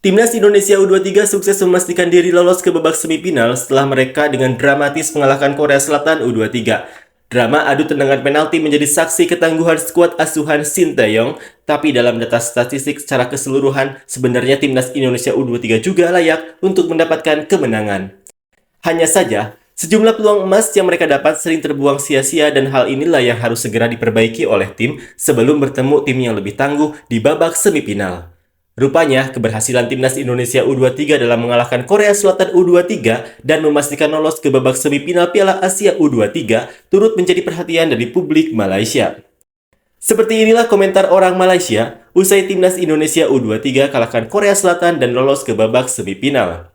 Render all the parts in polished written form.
Timnas Indonesia U23 sukses memastikan diri lolos ke babak semifinal setelah mereka dengan dramatis mengalahkan Korea Selatan U23. Drama adu tendangan penalti menjadi saksi ketangguhan skuad asuhan Shin Tae-yong, tapi dalam data statistik secara keseluruhan, sebenarnya Timnas Indonesia U23 juga layak untuk mendapatkan kemenangan. Hanya saja, sejumlah peluang emas yang mereka dapat sering terbuang sia-sia dan hal inilah yang harus segera diperbaiki oleh tim sebelum bertemu tim yang lebih tangguh di babak semifinal. Rupanya, keberhasilan Timnas Indonesia U23 dalam mengalahkan Korea Selatan U23 dan memastikan lolos ke babak semifinal Piala Asia U23 turut menjadi perhatian dari publik Malaysia. Seperti inilah komentar orang Malaysia usai Timnas Indonesia U23 kalahkan Korea Selatan dan lolos ke babak semifinal.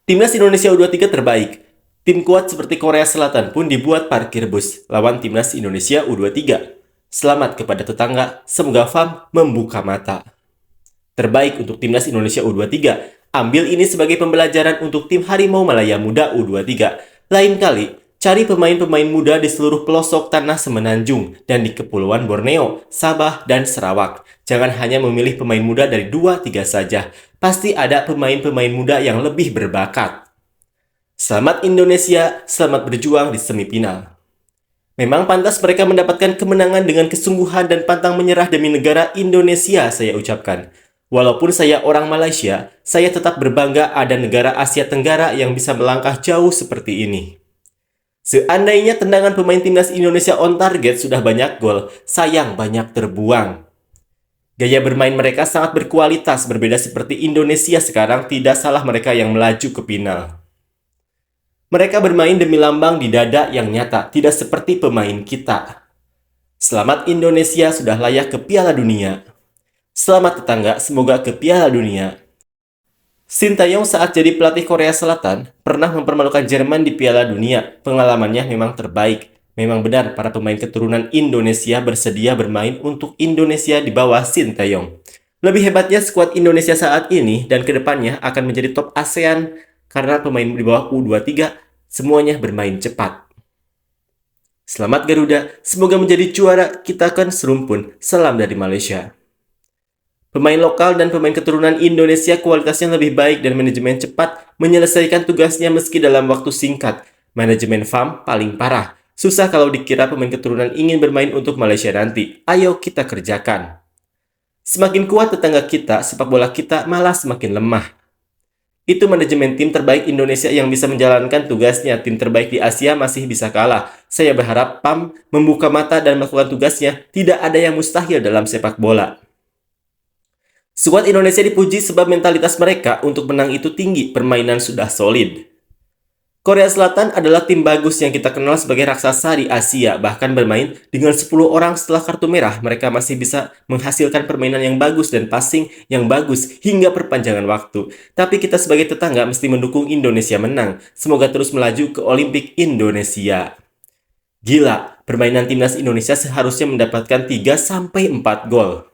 Timnas Indonesia U23 terbaik. Tim kuat seperti Korea Selatan pun dibuat parkir bus lawan Timnas Indonesia U23. Selamat kepada tetangga, semoga FAM membuka mata. Terbaik untuk Timnas Indonesia U23. Ambil ini sebagai pembelajaran untuk tim Harimau Malaya Muda U23. Lain kali, cari pemain-pemain muda di seluruh pelosok tanah Semenanjung dan di Kepulauan Borneo, Sabah, dan Sarawak. Jangan hanya memilih pemain muda dari 2-3 saja. Pasti ada pemain-pemain muda yang lebih berbakat. Selamat Indonesia, selamat berjuang di semifinal. Memang pantas mereka mendapatkan kemenangan dengan kesungguhan dan pantang menyerah demi negara Indonesia, saya ucapkan. Walaupun saya orang Malaysia, saya tetap berbangga ada negara Asia Tenggara yang bisa melangkah jauh seperti ini. Seandainya tendangan pemain Timnas Indonesia on target sudah banyak gol, sayang banyak terbuang. Gaya bermain mereka sangat berkualitas, berbeda seperti Indonesia sekarang, tidak salah mereka yang melaju ke final. Mereka bermain demi lambang di dada yang nyata, tidak seperti pemain kita. Selamat Indonesia sudah layak ke Piala Dunia. Selamat tetangga, semoga ke Piala Dunia. Shin Tae-yong saat jadi pelatih Korea Selatan pernah mempermalukan Jerman di Piala Dunia. Pengalamannya memang terbaik. Memang benar para pemain keturunan Indonesia bersedia bermain untuk Indonesia di bawah Shin Tae-yong. Lebih hebatnya skuad Indonesia saat ini dan kedepannya akan menjadi top ASEAN karena pemain di bawah U23 semuanya bermain cepat. Selamat Garuda, semoga menjadi juara, kita akan serumpun. Salam dari Malaysia. Pemain lokal dan pemain keturunan Indonesia kualitasnya lebih baik dan manajemen cepat menyelesaikan tugasnya meski dalam waktu singkat. Manajemen FAM paling parah. Susah kalau dikira pemain keturunan ingin bermain untuk Malaysia nanti. Ayo kita kerjakan. Semakin kuat tetangga kita, sepak bola kita malah semakin lemah. Itu manajemen tim terbaik Indonesia yang bisa menjalankan tugasnya. Tim terbaik di Asia masih bisa kalah. Saya berharap PAM membuka mata dan melakukan tugasnya. Tidak ada yang mustahil dalam sepak bola. Skuad Indonesia dipuji sebab mentalitas mereka untuk menang itu tinggi. Permainan sudah solid. Korea Selatan adalah tim bagus yang kita kenal sebagai raksasa di Asia. Bahkan bermain dengan 10 orang setelah kartu merah, mereka masih bisa menghasilkan permainan yang bagus dan passing yang bagus hingga perpanjangan waktu. Tapi kita sebagai tetangga mesti mendukung Indonesia menang. Semoga terus melaju ke Olimpik Indonesia. Gila, permainan timnas Indonesia seharusnya mendapatkan 3-4 gol.